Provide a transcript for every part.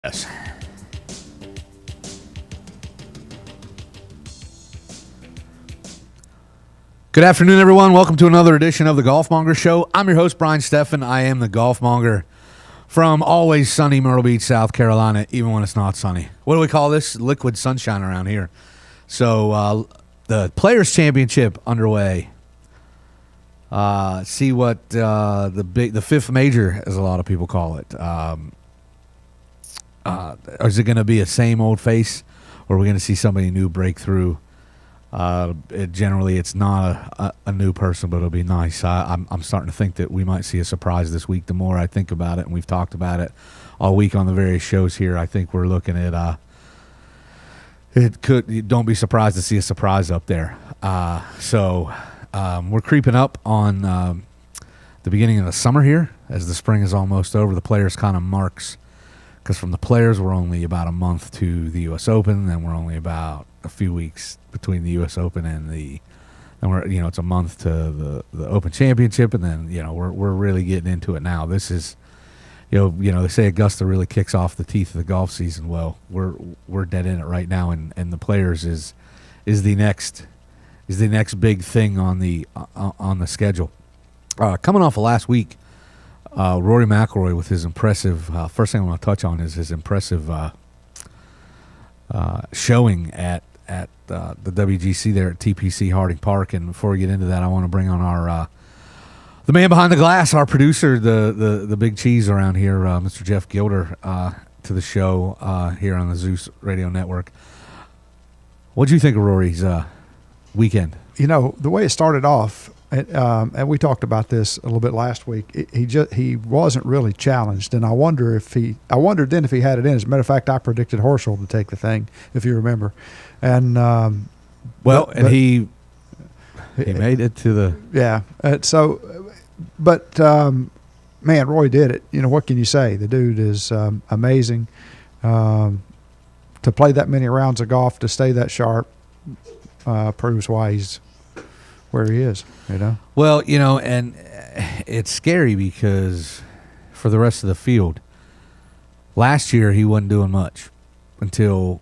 Yes. Good afternoon, everyone. Welcome to another edition of the Golfmonger Show. I'm your host, Brian Steffen. I am the Golfmonger from always sunny Myrtle Beach, South Carolina, even when it's not sunny. What do we call this? Liquid sunshine around here. So the Players' Championship underway. See what the fifth major, as a lot of people call it. Is it going to be a same old face, or are we going to see somebody new break through? Generally, it's not a new person, but it'll be nice. I'm starting to think that we might see a surprise this week. The more I think about it, and we've talked about it all week on the various shows here, I think we're looking at don't be surprised to see a surprise up there. So we're creeping up on the beginning of the summer here, as the spring is almost over. The Players kind of marks. Because from the Players, we're only about a month to the U.S. Open, and we're only about a few weeks between the U.S. Open and it's a month to the Open Championship, and then we're really getting into it now. This is, they say Augusta really kicks off the teeth of the golf season. Well, we're dead in it right now, and the Players is the next big thing on the schedule. Coming off of last week. Rory McIlroy with his impressive first thing I want to touch on is his impressive showing at the WGC there at TPC Harding Park. And before we get into that, I want to bring on our the man behind the glass, our producer, the big cheese around here, Mr. Jeff Gilder, to the show here on the Zeus Radio Network. What did you think of Rory's weekend? The way it started off. And we talked about this a little bit last week. He wasn't really challenged, and I wondered then if he had it in. As a matter of fact, I predicted Horschel to take the thing, if you remember. And he made it to the man, Roy did it. What can you say? The dude is amazing. To play that many rounds of golf, to stay that sharp, proves why he's where he is, Well, and it's scary because for the rest of the field, last year he wasn't doing much until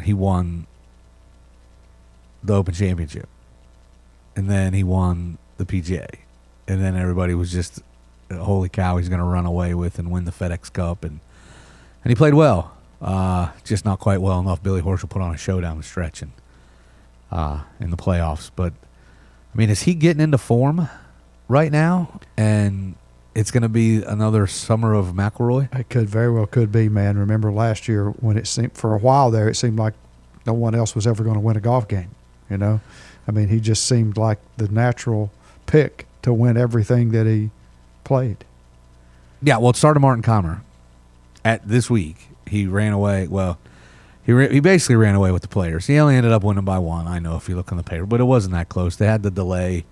he won the Open Championship. And then he won the PGA. And then everybody was just, holy cow, he's going to run away with and win the FedEx Cup. And he played well, just not quite well enough. Billy Horschel put on a show down the stretch and in the playoffs. But I mean, is he getting into form right now? And it's going to be another summer of McIlroy? It could very well be, man. Remember last year when it seemed, for a while there, it seemed like no one else was ever going to win a golf game, I mean, he just seemed like the natural pick to win everything that he played. Yeah, well, it started Martin Kaymer. At this week, he ran away. Well, he basically ran away with the Players. He only ended up winning by one, I know, if you look on the paper, but it wasn't that close. They had the delay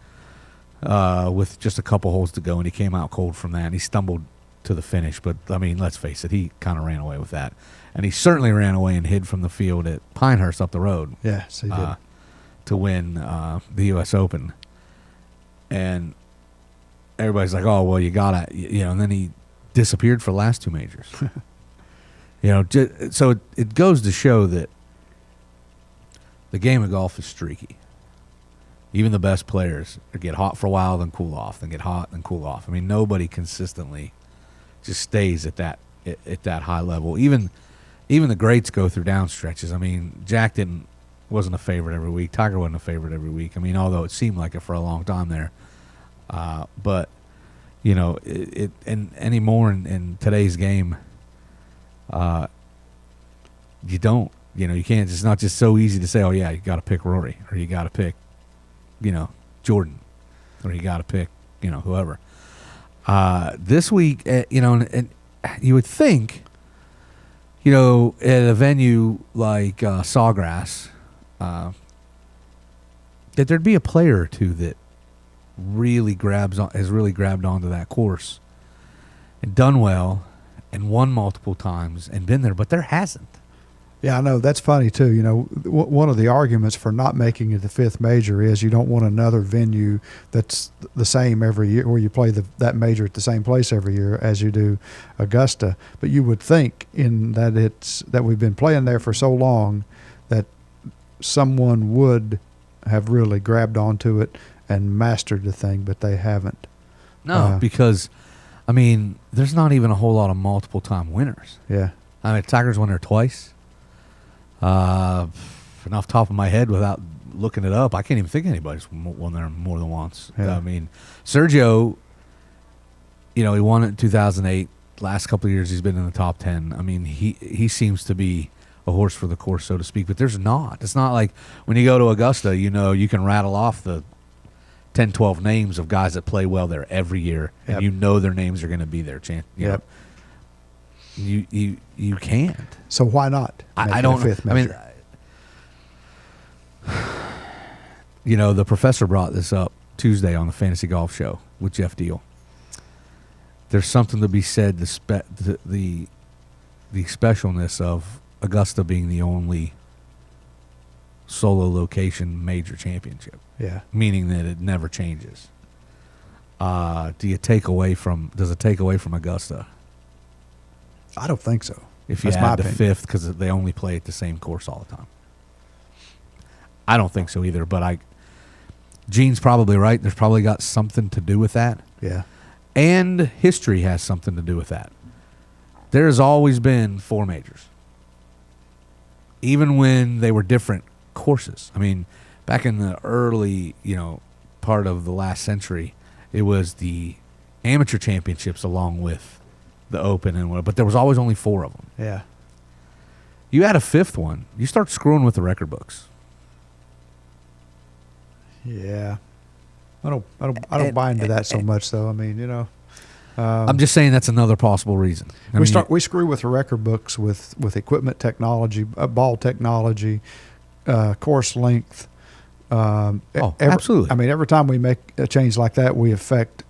with just a couple holes to go, and he came out cold from that, and he stumbled to the finish. But, I mean, let's face it, he kind of ran away with that. And he certainly ran away and hid from the field at Pinehurst up the road. Yes, he did. To win the U.S. Open. And everybody's like, oh, well, you got to, and then he disappeared for the last two majors. So it goes to show that the game of golf is streaky. Even the best players get hot for a while, then cool off, then get hot, then cool off. I mean, nobody consistently just stays at that high level. Even the greats go through down stretches. I mean, Jack wasn't a favorite every week. Tiger wasn't a favorite every week. I mean, although it seemed like it for a long time there. But anymore in today's game. You don't, you can't, it's not just so easy to say, oh yeah, you got to pick Rory, or you got to pick, Jordan, or you got to pick, whoever. This week, and you would think, at a venue like Sawgrass, that there'd be a player or two that has really grabbed onto that course and done well and won multiple times and been there, but there hasn't. Yeah, I know. That's funny, too. You know, one of the arguments for not making it the fifth major is you don't want another venue that's the same every year, where you play that major at the same place every year as you do Augusta. But you would think in that we've been playing there for so long that someone would have really grabbed onto it and mastered the thing, but they haven't. No, because, I mean, there's not even a whole lot of multiple-time winners. Yeah. I mean, Tigers won there twice. And off the top of my head, without looking it up, I can't even think anybody's won there more than once. Yeah. I mean, Sergio, he won it in 2008. Last couple of years, he's been in the top 10. I mean, he seems to be a horse for the course, so to speak. But there's not. It's not like when you go to Augusta, you can rattle off the 10, 12 names of guys that play well there every year, and their names are going to be there. Yep. You can't. So why not? I don't. Fifth major? I mean, the professor brought this up Tuesday on the Fantasy Golf Show with Jeff Deal. There's something to be said. The specialness of Augusta being the only solo location major championship. Yeah. Meaning that it never changes. Does it take away from Augusta? I don't think so. If you add the fifth, because they only play at the same course all the time. I don't think so either, but Gene's probably right. There's probably got something to do with that. Yeah. And history has something to do with that. There's always been four majors. Even when they were different courses. I mean, back in the early, part of the last century, it was the amateur championships along with the Open and whatever, but there was always only four of them. Yeah. You add a fifth one, you start screwing with the record books. Yeah. I don't buy into that so much, though. I mean, I'm just saying that's another possible reason. We screw with the record books with equipment technology, ball technology, course length. Absolutely. I mean, every time we make a change like that, we affect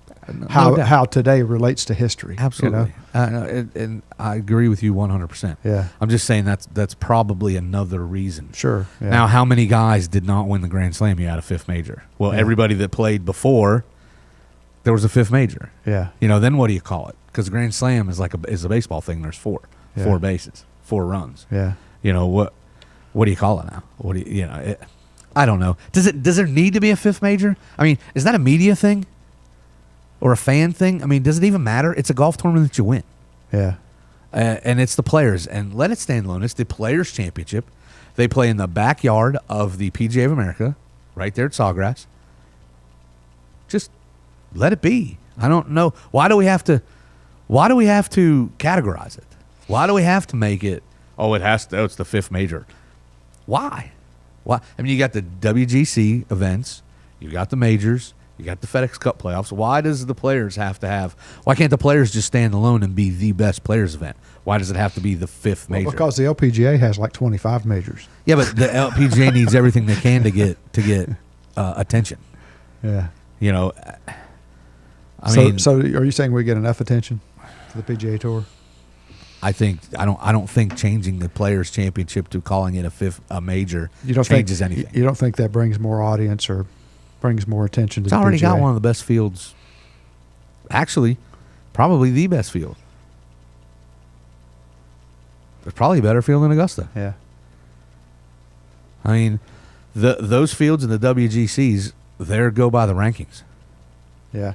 how today relates to history. Absolutely. And I agree with you 100%. Yeah. I'm just saying that's probably another reason. Sure. Yeah. Now, how many guys did not win the Grand Slam? You had a fifth major. Well, everybody that played before, there was a fifth major. Yeah. Then what do you call it? Because Grand Slam is is a baseball thing. There's four bases, 4 runs. Yeah. What do you call it now? What do you I don't know. Does there need to be a fifth major? I mean, is that a media thing? Or a fan thing? I mean, does it even matter? It's a golf tournament that you win. Yeah. And it's the players. And let it stand alone. It's the Players' Championship. They play in the backyard of the PGA of America, right there at Sawgrass. Just let it be. I don't know. Why do we have to categorize it? Why do we have to make it, it's the fifth major? Why? I mean, you got the WGC events. You got the majors. You got the FedEx Cup playoffs. Why does the players why can't the players just stand alone and be the best players event? Why does it have to be the fifth major? Because the LPGA has like 25 majors. Yeah, but the LPGA needs everything they can to get attention. Yeah. I mean, so are you saying we get enough attention to the PGA Tour? I don't think changing the Players' Championship to calling it a major changes anything. You don't think that brings more audience or brings more attention to the PGA? It's already got one of the best fields. Actually, probably the best field. There's probably a better field than Augusta. Yeah. I mean, those fields in the WGCs, they go by the rankings. Yeah.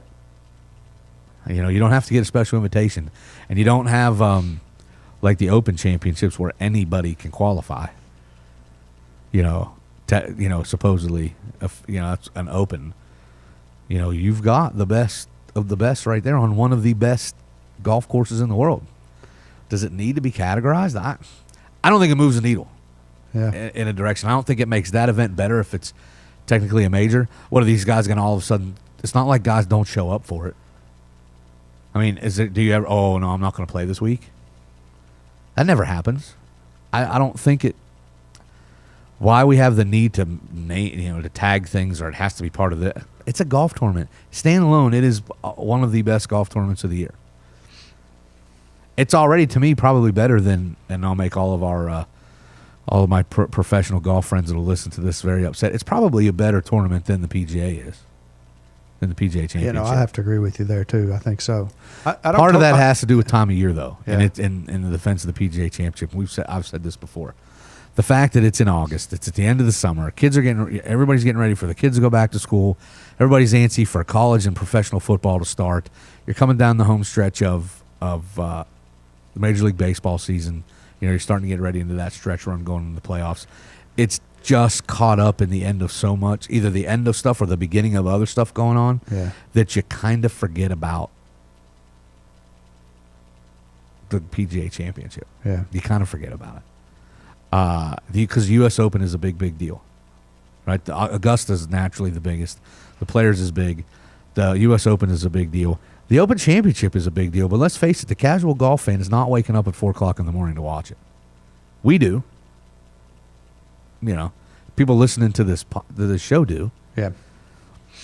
You don't have to get a special invitation, and you don't have like the Open Championships where anybody can qualify. Supposedly, it's an Open. You've got the best of the best right there on one of the best golf courses in the world. Does it need to be categorized? I don't think it moves the needle in a direction. I don't think it makes that event better if it's technically a major. What are these guys going to all of a sudden? It's not like guys don't show up for it. I mean, do you ever, oh, no, I'm not going to play this week? That never happens. I don't think it. Why we have the need to to tag things, or it has to be part of it. It's a golf tournament. Standalone, it is one of the best golf tournaments of the year. It's already, to me, probably better than, and I'll make all of our all of my professional golf friends that will listen to this very upset. It's probably a better tournament than the PGA is, than the PGA Championship. You know, I have to agree with you there too. I think so. I don't Part of that has to do with time of year, though, Yeah. and it's in the defense of the PGA Championship. I've said this before. The fact that it's in August, it's at the end of the summer. Everybody's getting ready for the kids to go back to school. Everybody's antsy for college and professional football to start. You're coming down the home stretch of the Major League Baseball season. You know, you're starting to get ready into that stretch run going into the playoffs. It's just caught up in the end of so much, either the end of stuff or the beginning of other stuff going on, that you kind of forget about the PGA Championship. Yeah. You kind of forget about it. Because the U.S. Open is a big, big deal, right? Augusta is naturally the biggest. The Players is big. The U.S. Open is a big deal. The Open Championship is a big deal. But let's face it, the casual golf fan is not waking up at 4 o'clock in the morning to watch it. We do. You know, people listening to this show do. Yeah.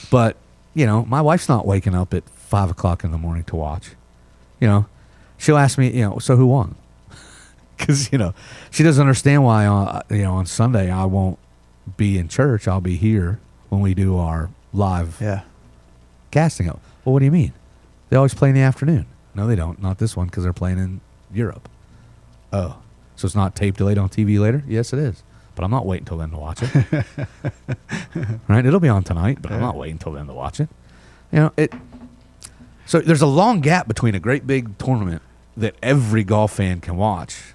But, you know, my wife's not waking up at 5 o'clock in the morning to watch. You know, she'll ask me, you know, so who won? Because, you know, she doesn't understand why, on Sunday I won't be in church. I'll be here when we do our live casting. Well, what do you mean? They always play in the afternoon. No, they don't. Not this one because they're playing in Europe. Oh, so it's not tape delayed on TV later? Yes, it is. But I'm not waiting until then to watch it. Right? It'll be on tonight, but I'm not waiting until then to watch it. You know, So there's a long gap between a great big tournament that every golf fan can watch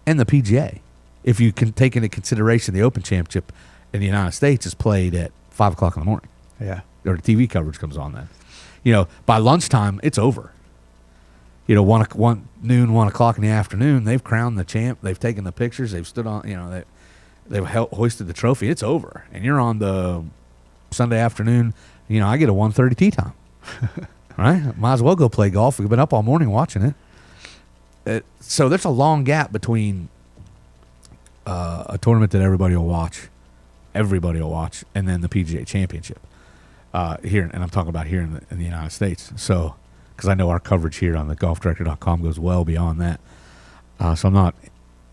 and the PGA. If you can take into consideration the Open Championship in the United States is played at 5 o'clock in the morning. Yeah. Or the TV coverage comes on then. You know, by lunchtime, it's over. You know, 1 o'clock in the afternoon, they've crowned the champ. They've taken the pictures. They've stood on, you know, they've hoisted the trophy. It's over. And you're on the Sunday afternoon. You know, I get a 1:30 tee time. Right? Might as well go play golf. We've been up all morning watching it. So there's a long gap between a tournament that everybody will watch, and then the PGA Championship here. And I'm talking about here in the United States. So, because I know our coverage here on the golfdirector.com goes well beyond that. So I'm not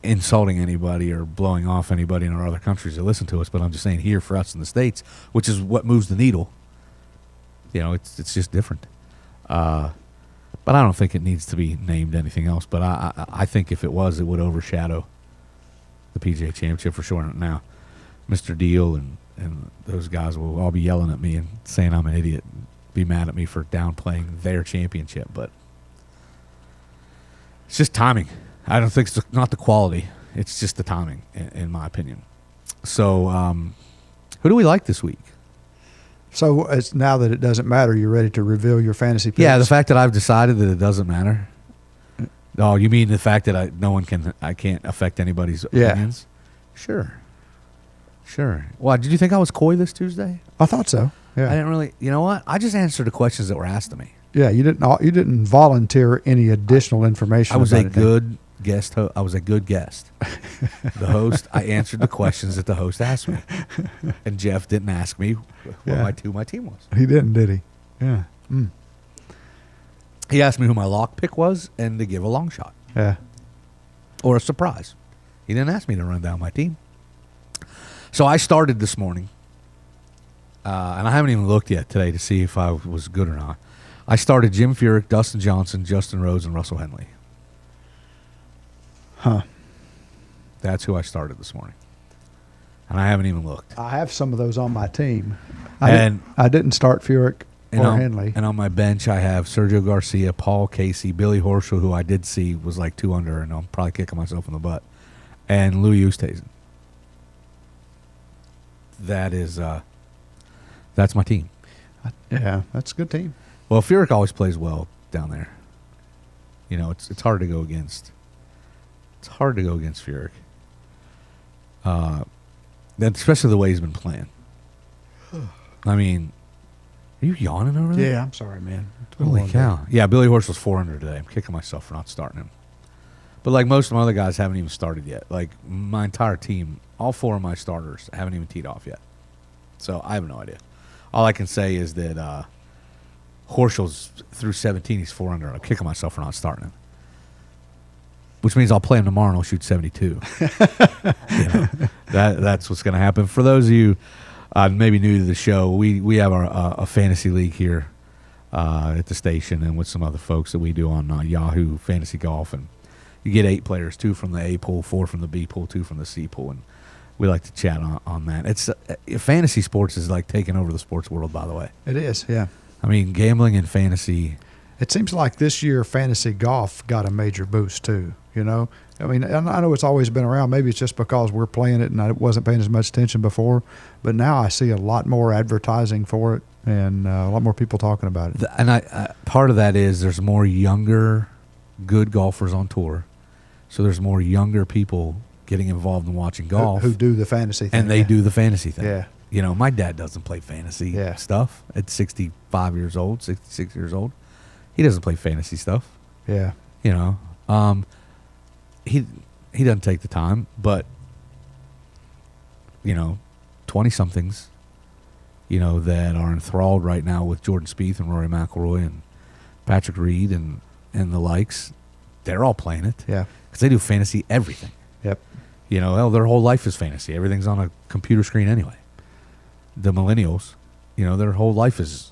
insulting anybody or blowing off anybody in our other countries that listen to us, but I'm just saying here for us in the States, which is what moves the needle, you know, it's just different. But I don't think it needs to be named anything else. But I think if it was, it would overshadow the PGA Championship for sure. Now, Mr. Deal and those guys will all be yelling at me and saying I'm an idiot and be mad at me for downplaying their championship. But it's just timing. I don't think it's not the quality. It's just the timing, in my opinion. So who do we like this week? So it's now that it doesn't matter, you're ready to reveal your fantasy picks? Yeah, the fact that I've decided that it doesn't matter. Oh, you mean the fact that I can't affect anybody's opinions? Sure. Why, did you think I was coy this Tuesday? I thought so. Yeah. I didn't really. You know what? I just answered the questions that were asked of me. Yeah, you didn't volunteer any additional information. I was about a good guest. I was a good guest. The host. I answered the questions that the host asked me, and Jeff didn't ask me who my team was. He didn't, did he? Yeah. He asked me who my lock pick was and to give a long shot. Yeah. Or a surprise. He didn't ask me to run down my team. So I started this morning, and I haven't even looked yet today to see if I was good or not. I started Jim Furyk, Dustin Johnson, Justin Rose, and Russell Henley. Huh. That's who I started this morning. And I haven't even looked. I have some of those on my team. I didn't start Furyk or Henley. And on my bench, I have Sergio Garcia, Paul Casey, Billy Horschel, who I did see was like 2 under, and I'm probably kicking myself in the butt, and Louis Oosthuizen. That's my team. Yeah, that's a good team. Well, Furyk always plays well down there. You know, it's hard to go against. It's hard to go against Furyk. Especially the way he's been playing. I mean, are you yawning over there? Yeah, I'm sorry, man. Holy cow. Yeah, Billy Horschel's 4 under today. I'm kicking myself for not starting him. But like most of my other guys haven't even started yet. Like my entire team, all 4 of my starters haven't even teed off yet. So I have no idea. All I can say is that Horschel's through 17, he's 4 under. I'm kicking myself for not starting him. which means I'll play him tomorrow and I'll shoot 72. That's what's going to happen. For those of you maybe new to the show, we have a fantasy league here at the station and with some other folks that we do on Yahoo Fantasy Golf, and you get 8 players, 2 from the A pool, 4 from the B pool, 2 from the C pool, and we like to chat on that. It's fantasy sports is like taking over the sports world, by the way. It is, yeah. I mean, gambling and fantasy. It seems like this year fantasy golf got a major boost too. I mean, I know it's always been around. Maybe it's just because we're playing it and I wasn't paying as much attention before. But now I see a lot more advertising for it and a lot more people talking about it. And I part of that is there's more younger, good golfers on tour. So there's more younger people getting involved in watching golf. Who do the fantasy thing. And they do the fantasy thing. Yeah. My dad doesn't play fantasy stuff at 65 years old, 66 years old. He doesn't play fantasy stuff. Yeah. He doesn't take the time, but 20-somethings, that are enthralled right now with Jordan Spieth and Rory McIlroy and Patrick Reed and the likes, they're all playing it. Yeah. Because they do fantasy everything. Yep. Their whole life is fantasy. Everything's on a computer screen anyway. The millennials, their whole life is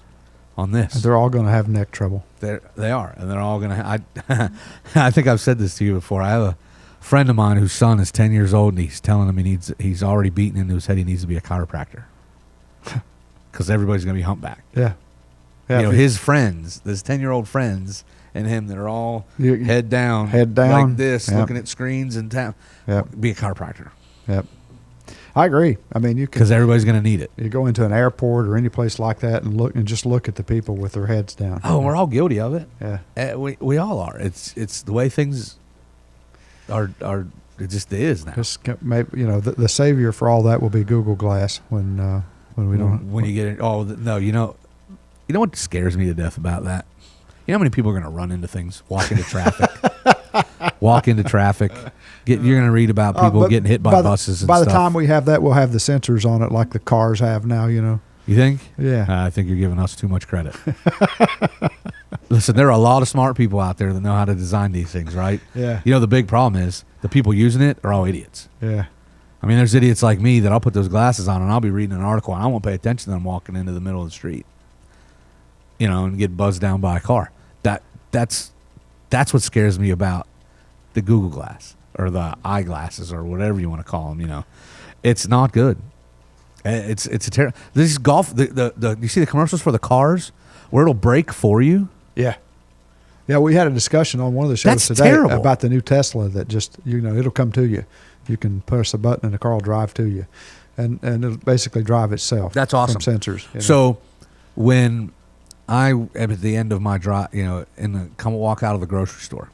on this. They're all going to have neck trouble. They are, and they're all going to. I think I've said this to you before. I have a friend of mine whose son is 10 years old, and he's telling him he's already beaten into his head he needs to be a chiropractor because everybody's going to be humpback. Yeah. His friends, his 10-year-old friends, and him that are all head down like this, looking at screens and be a chiropractor. Yep. I agree. I mean, because everybody's going to need it. You go into an airport or any place like that and just look at the people with their heads down. Oh, we're all guilty of it. Yeah, we all are. It's the way things are. It just is now. Just maybe the savior for all that will be Google Glass when we don't. When you get it. Oh no, you know what scares me to death about that? You know how many people are going to run into things, walk into traffic. You're going to read about people getting hit by buses and stuff. By the time we have that, we'll have the sensors on it like the cars have now, You think? Yeah. I think you're giving us too much credit. Listen, there are a lot of smart people out there that know how to design these things, right? Yeah. The big problem is the people using it are all idiots. Yeah. I mean, there's idiots like me that I'll put those glasses on and I'll be reading an article and I won't pay attention to them walking into the middle of the street, and get buzzed down by a car. That's what scares me about the Google Glass or the eyeglasses or whatever you want to call them. It's not good. It's a terrible. This golf. You see the commercials for the cars where it'll brake for you. Yeah. Yeah, we had a discussion on one of the shows today about the new Tesla that just it'll come to you. You can press a button and the car will drive to you, and it'll basically drive itself. That's awesome. From sensors. So when I am at the end of my drive, walk out of the grocery store,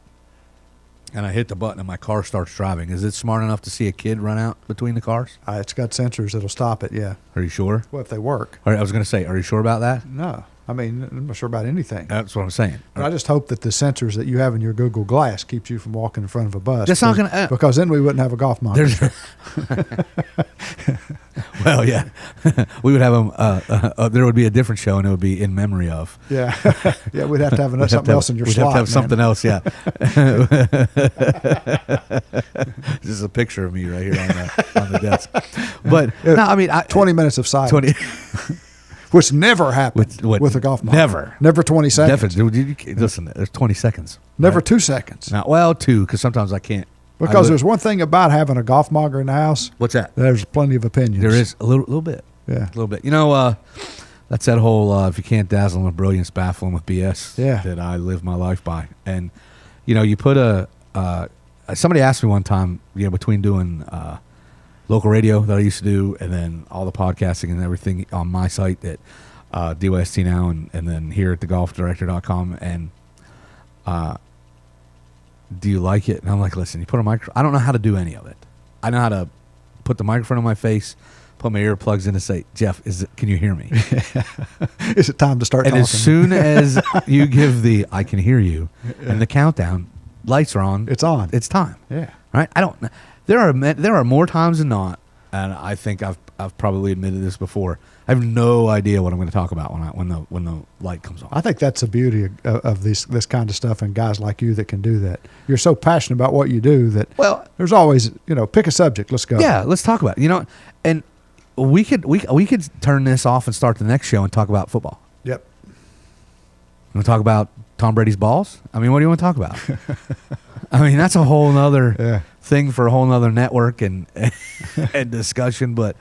and I hit the button and my car starts driving. Is it smart enough to see a kid run out between the cars? It's got sensors that'll stop it, yeah. Are you sure? Well, if they work. I was going to say, are you sure about that? No. I mean, I'm not sure about anything. That's what I'm saying. But I just hope that the sensors that you have in your Google Glass keeps you from walking in front of a bus. That's not going to... because then we wouldn't have a golfmonger. Well, yeah. We would have them... there would be a different show, and it would be in memory of. Yeah. Yeah, we'd have to have something else in your slot. We'd have to have something else, yeah. This is a picture of me right here on the desk. But, no, I mean... 20 minutes of silence. Which never happens with a golf monger. Never 20 seconds. Listen, there's 20 seconds. Never 2 seconds. Now, 2, because sometimes I can't. Because there's one thing about having a golf monger in the house. What's that? There's plenty of opinions. There is a little bit. Yeah. A little bit. That's that whole if you can't dazzle them with brilliance, baffle them with BS that I live my life by. And, you put somebody asked me one time, between doing local radio that I used to do, and then all the podcasting and everything on my site at DYST now, and then here at thegolfdirector.com. And do you like it? And I'm like, listen, you put a microphone. I don't know how to do any of it. I know how to put the microphone on my face, put my earplugs in, and say, Jeff, can you hear me? Is it time to start talking? And as soon as you give the I can hear you and the countdown, lights are on. It's on. It's time. Yeah. Right? I don't. There are more times than not, and I think I've probably admitted this before. I have no idea what I'm going to talk about when the light comes on. I think that's the beauty of this kind of stuff, and guys like you that can do that. You're so passionate about what you do that there's always, pick a subject. Let's go. Yeah, let's talk about it. And we could turn this off and start the next show and talk about football. Yep. You want to talk about Tom Brady's balls? I mean, what do you want to talk about? I mean, that's a whole nother thing for a whole nother network and discussion. But,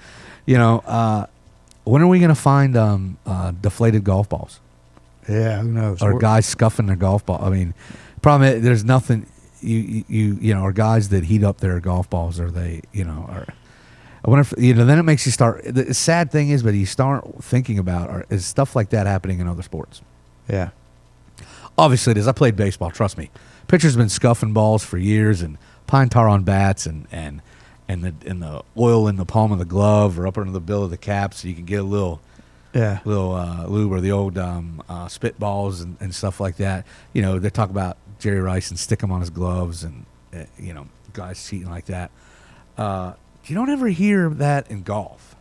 when are we going to find deflated golf balls? Yeah, who knows? Or guys scuffing their golf ball? I mean, problem is there's nothing. Or guys that heat up their golf balls, or they, are. I wonder if, then it makes you start. The sad thing is, but you start thinking about, is stuff like that happening in other sports? Yeah. Obviously it is. I played baseball. Trust me. Pitchers been scuffing balls for years, and pine tar on bats, and the oil in the palm of the glove or up under the bill of the cap, so you can get a little lube, or the old spitballs and stuff like that. They talk about Jerry Rice and stick them on his gloves, and guys cheating like that. You don't ever hear that in golf.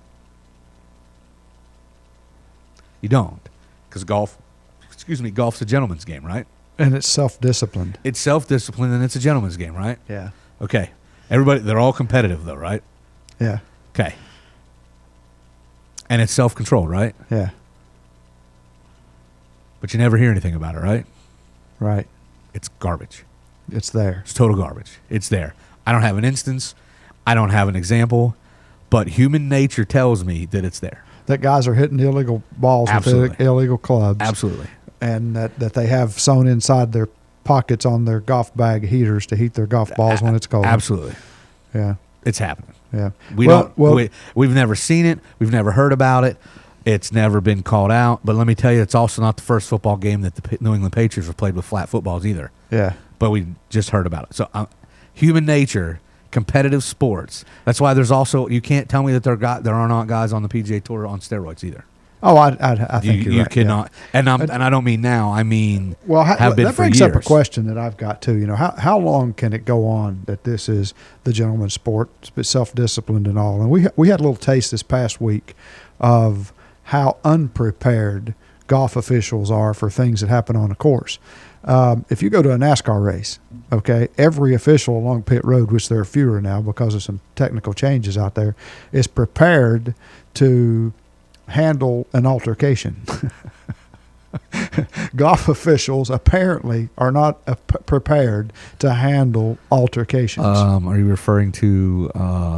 You don't, because golf's a gentleman's game, right? And it's self-disciplined. It's self-disciplined, and it's a gentleman's game, right? Yeah. Okay. Everybody, they're all competitive, though, right? Yeah. Okay. And it's self-controlled, right? Yeah. But you never hear anything about it, right? Right. It's garbage. It's there. It's total garbage. It's there. I don't have an instance. I don't have an example. But human nature tells me that it's there. That guys are hitting illegal balls with illegal clubs. Absolutely. And that they have sewn inside their pockets on their golf bag heaters to heat their golf balls when it's cold. Absolutely. Yeah. It's happening. Yeah. We've never seen it. We've never heard about it. It's never been called out. But let me tell you, it's also not the first football game that the New England Patriots have played with flat footballs either. Yeah. But we just heard about it. So human nature, competitive sports. That's why there's also, you can't tell me that there are not guys on the PGA Tour on steroids either. Oh, I think you're right. You cannot, and I don't mean now. I mean, have been that for brings years. up a question that I've got too. How long can it go on that this is the gentleman's sport, self-disciplined and all? And we had a little taste this past week of how unprepared golf officials are for things that happen on a course. If you go to a NASCAR race, okay, every official along pit road, which there are fewer now because of some technical changes out there, is prepared to handle an altercation. Golf officials apparently are not prepared to handle altercations. Are you referring to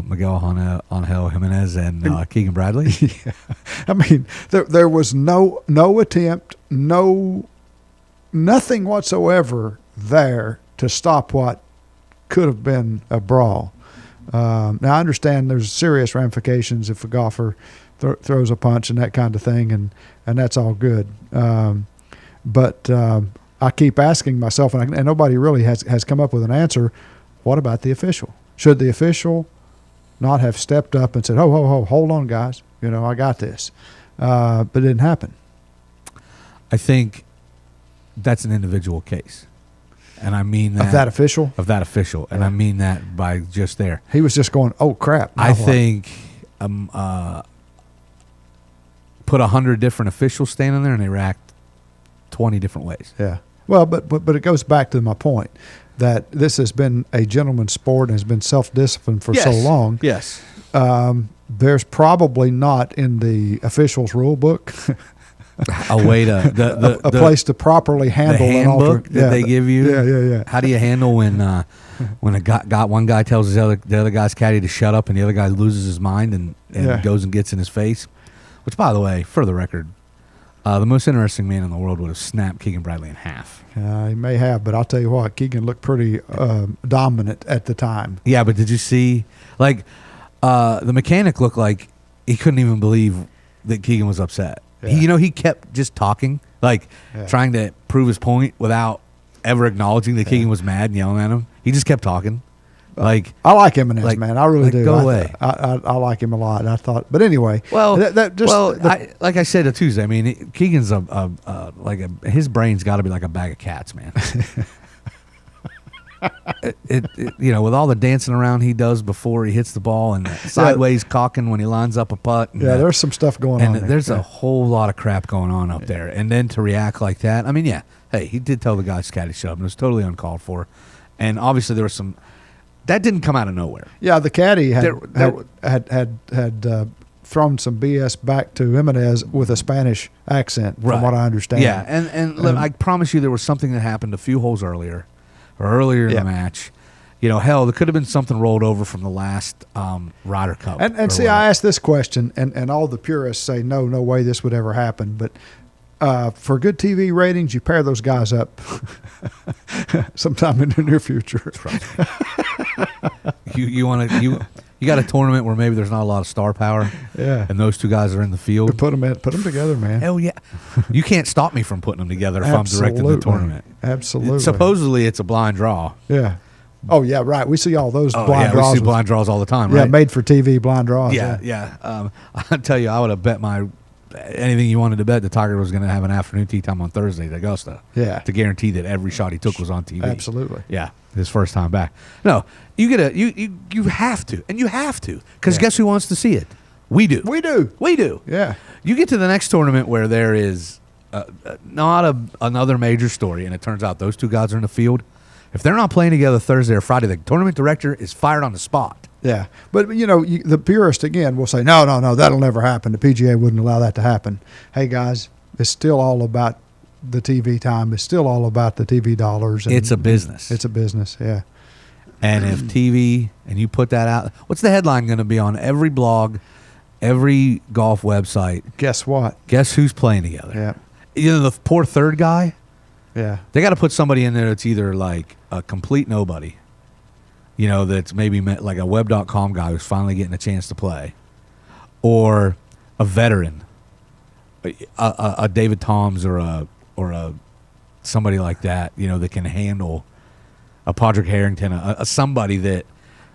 Miguel Angel Jimenez and Keegan Bradley? Yeah. I mean, there was no attempt, nothing whatsoever there to stop what could have been a brawl. Now, I understand there's serious ramifications if a golfer throws a punch and that kind of thing, and that's all good. But I keep asking myself, and nobody really has come up with an answer, what about the official? Should the official not have stepped up and said, hold on, guys, I got this? But it didn't happen. I think that's an individual case. And I mean that. Of that official? Of that official. And I mean that by just there. He was just going, oh, crap. I think put 100 different officials standing there and they react 20 different ways. Yeah. Well, but it goes back to my point that this has been a gentleman's sport and has been self-disciplined for so long. Yes. There's probably not in the officials rule book a way to a place to properly handle the handbook that they give you. Yeah. How do you handle when one guy tells the other guy's caddy to shut up and the other guy loses his mind and goes and gets in his face? Which, by the way, for the record, the most interesting man in the world would have snapped Keegan Bradley in half. He may have, but I'll tell you what, Keegan looked pretty dominant at the time. Yeah, but did you see, the mechanic looked like he couldn't even believe that Keegan was upset. Yeah. He kept just talking, trying to prove his point without ever acknowledging that Keegan was mad and yelling at him. He just kept talking. I like Jimenez, man. I really do. Go away. I like him a lot. I thought, but anyway. Like I said on Tuesday, I mean, Keegan's his brain's got to be like a bag of cats, man. with all the dancing around he does before he hits the ball and sideways cocking when he lines up a putt. And there's some stuff going on there. There's a whole lot of crap going on up there. And then to react like that, I mean, hey, he did tell the guy's caddy shut up, and it was totally uncalled for. And obviously there was some – that didn't come out of nowhere. Yeah, the caddy had thrown some BS back to Jimenez with a Spanish accent, from what I understand. Yeah, and look, I promise you there was something that happened a few holes earlier in the match. Hell, there could have been something rolled over from the last Ryder Cup. And see, I asked this question, and all the purists say, no way this would ever happen. But for good TV ratings, you pair those guys up sometime in the near future. You got a tournament where maybe there's not a lot of star power, and those two guys are in the field. Put them together, man. Hell yeah! You can't stop me from putting them together if I'm directing the tournament. Absolutely. Supposedly it's a blind draw. Yeah. Oh yeah, right. We see all those blind draws. We see blind draws all the time. Right? Yeah, made for TV blind draws. Yeah. I'll tell you, I would have bet anything you wanted to bet that Tiger was going to have an afternoon tee time on Thursday at Augusta. Yeah. To guarantee that every shot he took was on TV. Absolutely. Yeah. His first time back. No, you have to, and you have to, because guess who wants to see it? We do. We do. Yeah. You get to the next tournament where there is not another major story, and it turns out those two guys are in the field. If they're not playing together Thursday or Friday, the tournament director is fired on the spot. Yeah, but the purist again will say, no, that'll never happen. The PGA wouldn't allow that to happen. Hey guys, it's still all about the TV time. It's still all about the TV dollars. It's a business. It's a business, yeah. And if TV, and you put that out, what's the headline going to be on every blog, every golf website? Guess what? Guess who's playing together? Yeah. The poor third guy? Yeah. They got to put somebody in there that's either like a complete nobody, that's maybe like a web.com guy who's finally getting a chance to play, or a veteran, a David Toms or a somebody like that, that can handle a Padraig Harrington, a somebody that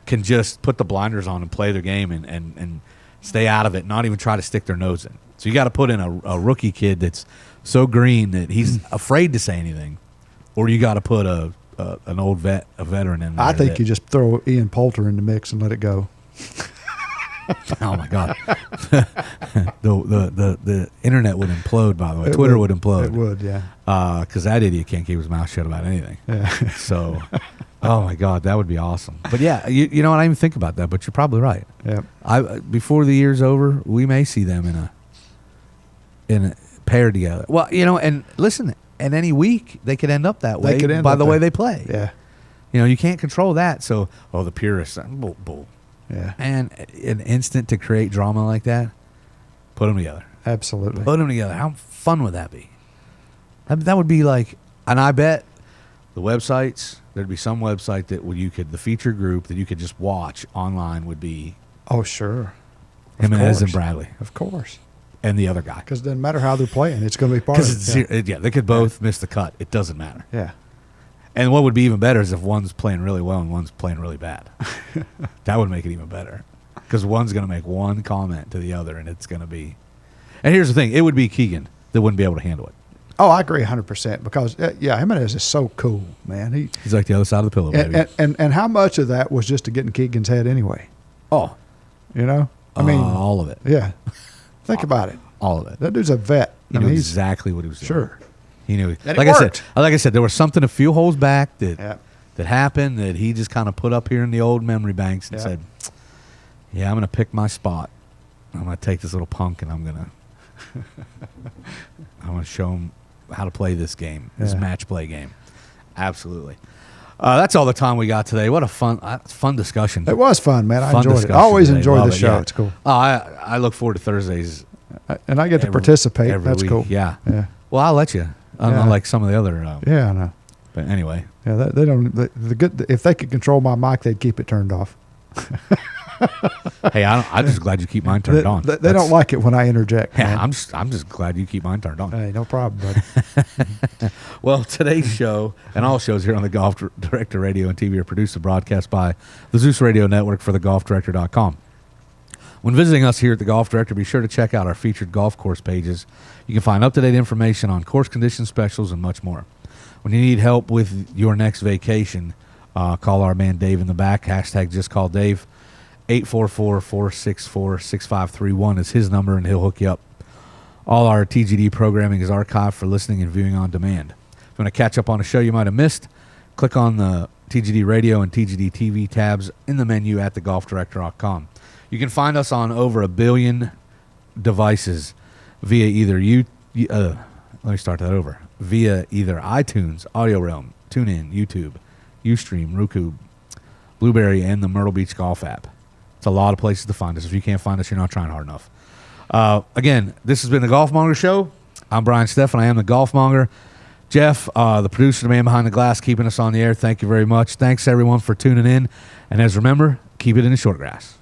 can just put the blinders on and play their game and stay out of it, not even try to stick their nose in. So you got to put in a rookie kid that's so green that he's afraid to say anything, or you got to put an old veteran in there. I think you just throw Ian Poulter in the mix and let it go. Oh my God, the internet would implode. By the way, Twitter would implode. It would, yeah. Because that idiot can't keep his mouth shut about anything. Yeah. So, oh my God, that would be awesome. But yeah, you know what? I didn't even think about that, but you're probably right. Yeah. Before the year's over, we may see them in a pair together. Well, and listen, in any week they could end up that way by the way they play. Yeah. You can't control that. So, the purists, bull. Yeah. And an instant to create drama like that, put them together. Absolutely. Put them together. How fun would that be? That would be like, and I bet the websites, there'd be some website that the feature group that you could just watch online would be. Oh, sure. Jimenez and Bradley. Of course. And the other guy. Because it doesn't matter how they're playing. It's going to be part of it. They could both miss the cut. It doesn't matter. Yeah. And what would be even better is if one's playing really well and one's playing really bad. That would make it even better. Because one's going to make one comment to the other, and it's going to be. And here's the thing: it would be Keegan that wouldn't be able to handle it. Oh, I agree 100% because Jimenez is so cool, man. He's like the other side of the pillow, baby. And how much of that was just to get in Keegan's head anyway? Oh, I mean, all of it. Yeah, think about it. All of it. That dude's a vet. He knew exactly what he was doing. Sure. He knew. And like I said, there was something a few holes back that happened that he just kind of put up here in the old memory banks and said, "Yeah, I'm going to pick my spot. I'm going to take this little punk and I'm going to show him how to play this game, this match play game." Absolutely. That's all the time we got today. What a fun discussion. It was fun, man. I enjoyed it. I always enjoy the show. It's cool. Oh, I look forward to Thursdays. And I get to participate. That's week. cool. Yeah. Well, I'll let you. Unlike some of the other. I know. But anyway. Yeah, they don't. The good. If they could control my mic, they'd keep it turned off. Hey, I'm just glad you keep mine turned on. They don't like it when I interject. Yeah, I'm just glad you keep mine turned on. Hey, no problem, buddy. Well, today's show and all shows here on the Golf Director Radio and TV are produced and broadcast by the Zeus Radio Network for thegolfdirector.com. When visiting us here at the Golf Director, be sure to check out our featured golf course pages. You can find up-to-date information on course condition specials and much more. When you need help with your next vacation, Call our man Dave in the back. Hashtag just call Dave. 844-464-6531 is his number, and he'll hook you up. All our TGD programming is archived for listening and viewing on demand. If you want to catch up on a show you might have missed, click on the TGD Radio and TGD TV tabs in the menu at thegolfdirector.com. You can find us on over 1 billion devices via either via either iTunes, Audio Realm, TuneIn, YouTube, Ustream, Roku, Blueberry, and the Myrtle Beach Golf app. It's a lot of places to find us. If you can't find us, you're not trying hard enough. Again, this has been the Golfmonger Show. I'm Brian Steffen. I am the Golfmonger. Jeff, the producer, the man behind the glass, keeping us on the air. Thank you very much. Thanks, everyone, for tuning in. And as remember, keep it in the short grass.